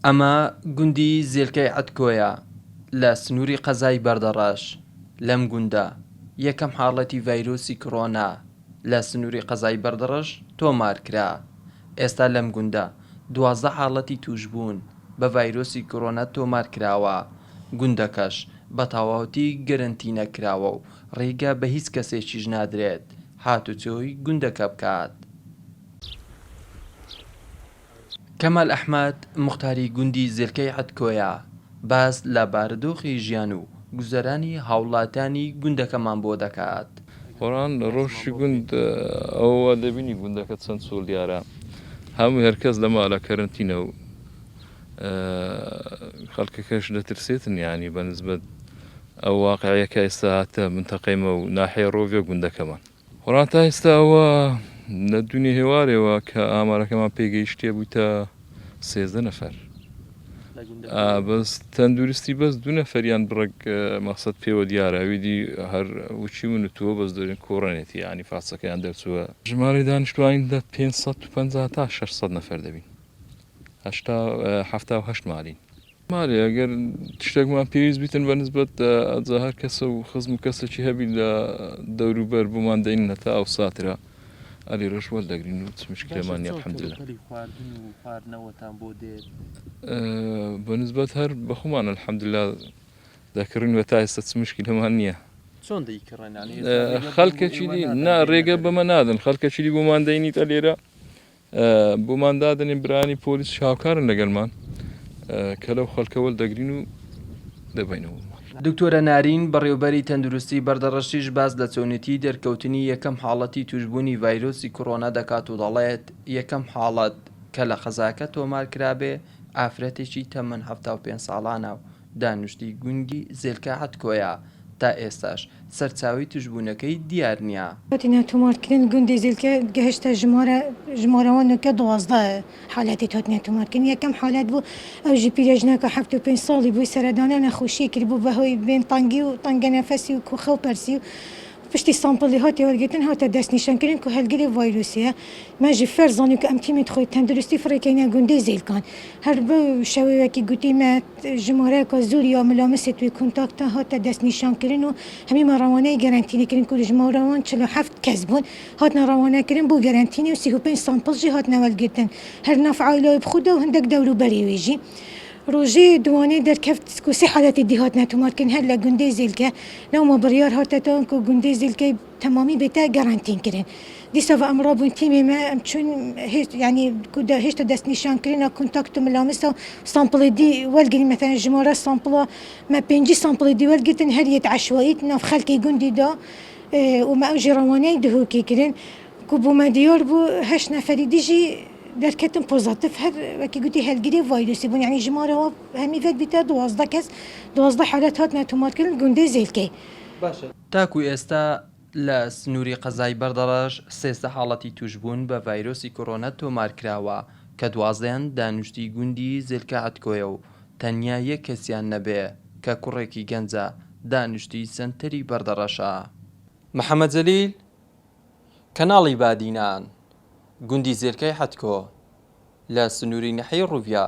ئەمە گوندی زێلکەی عەتکۆیە لە سنووری قەزای بەردەڕەش. لەم گوندە یەکەم حاڵەتی ڤایرۆسی کۆڕۆنا لە سنووری قەزای بەردەڕەش تۆمار کرا. ئێستا لەم گوندە 12 حاڵەتی توشبوون بە ڤایرۆسی کۆڕۆنا تۆمار کراوە. گوندەکەش بە تەواوەتی گەرنتینە کراوە و ڕێگە بە هیچ کەسێکیش نادرێت هاتوچۆی گوندەکە بکات. کەمال ئەحمەد موختاری گوندی زێلکەی عەتکۆیە باس لە بارودۆخی ژیان و گوزەرانی هاوڵاتیانی گوندەکەمان بۆ دەکات. خۆران ڕۆژی گوند ئەوە دەبینی گوندەکە چەند سۆلیارە هەموو هەرکەس لە ماڵە کەرنتینە و خەڵکەکەش دەترسێتن ینی بەنسبەت ئەو واقعەکە ئێستا هاتە منتەقەیمە و ناحیە ڕۆڤێ گوندەکەمان. خۆران تا ئێستا ئەوە لە دوونی هێوارەوە کە ئامارەکەمان پێگەیشتێ بوویتە 13 نەفەر. بەس تەندروستی بەس 2 نەفەریان بڕێک مەقسەد پێوە دیارە ویدی هەر وچی ونتووە بەس دەرێن کۆڕەنێتی ینی فاسەکەیان دەرچووە. ژمارەی دانیشتوانیدا 550 تا 600 نەفەر دەبین 78 مالین. ماڵێ ئەگەر شتێکمان پێویست بیتن بەنسبەت ئەجا هەر کەسە و خزم و کەسێکی هەبی لە دەوروبەر بۆمان دەین نەتا ئەو ساترە ئەلی ڕۆژ وەردەگرین و چ مشکلێمان نییە الحەمدوللا. بەنسبەت هەر بەخۆمان الحەمدوللا دەکڕین وە تا ئێستا چ مشکلێمان نییە. خەڵکەچی نا ڕێگە بەمە نادن خەڵکەچی بۆمان دەینیتە لێرە بۆمان دادنێن برانی پۆلیس شاوکارن لەگەڵمان کە لەو خەڵکە وەردەگرین و دەبینەوە. دکتۆرە نارین بەڕێوەبەری تەندروستی بەردەڕەشیش باس لە چۆنێتی دەرکەوتنی یەکەم حاڵەتی توشبوونی ڤایرۆسی کۆڕۆنا دەکات و دەڵێت یەکەم حاڵەت کە لە قەزاکە تۆمار کرابێ ئافرەتێکی تەمەن 75 ساڵانە و دانوشتی گوندی زێلکە عەتکۆیە. تا ئێستاش سەرچاوی توشبوونەکەی دیار نییە. هاتیە تۆمارکردن گوندی زێلکە گەهشتە ژمارەوانەکە 12 حالەتی هاتنە تۆمارکردن. یەکەم حالەت بوو ئەوژی پیرەژنەکە 75 ساڵی بووی سەردانە نەخۆشی کرد بوو بەهۆی بێن تەنگی و تەنگە نەفەسی و کوخە و پەرسی و پشتی سامپڵی هاتی وەرگرتن هاتە دەستنیشانکردن کو هەلگری ڤایرۆسیە. مەژی فەرزانی کە ئەم تیمێت خۆی تەندروستی فڕێکەینە گوندی زێلکان هەر بە شەوەیەکی گوتیمە ژمارەیەکە زۆری یا ملامەسێت توی کۆنتاکتە هاتە دەستنیشانکردن و هەمی ڕەوانەی گەرانتینیکردن کو ژمارەوان 47 کەس بوون هاتنە ڕەوانەکردن بۆ گەرانتینی و 35 سامپڵژی هاتنە وەرگرتن هەر ناف عایلەوەی بخوودە و هەندێک دەوروبەری وێژی. ڕۆژەی دوانەی دەرکەفت کوسی حالەتی دی هاتنە تۆمارکردن هەر لە گوندەی زێلکە لەومە بڕیار هاتەتەوە کە گوندەی زێلکەی تەمامی بێتە گەرانتینکردن. دیسە ئەمڕۆ بوون تیمێمە ئەم چون ینی هێشتا دەستنیشانکردنە کۆنتاکت و ملامەسە و سامپڵی دی وەرگرین مەتەنە ژمارە سامپڵە مە 5 سامپڵی دی وەرگرتن هەریەت عەشوائیت ناف خەڵکی گوندیدا ومە ئەوژی ڕەوانەی دهۆکیکردن کو بوومە دیار بوو 8 نەفەری دیژی دەرکەتم پۆزاتیڤ هەر وەکی گوتی هەلگیری ڤایرۆسی بوون یعنی ژمارەوە هەمیڤەت بیتە 12 کەس 12 حالەت هاتنە تۆمارکردن گوندەی زێلکەی. تاکو ئێستا لە سنووری قەزای بەردەڕەش 13 حاڵەتی توشبوون بە ڤایرۆسی کۆڕۆنا تۆمار کراوە کە 12یان دانوشتی گوندی زێلکە عەتکۆیە و تەنیا یەک کەسیان نەبێ کە کوڕێکی گەنجە دانوشتی سەنتەری بەردەڕەشە. محەممەد جەلیل کەناڵی بادینان گوندی زێلکەی عەتکۆ لە سنووری نەحەی ڕووڤیا.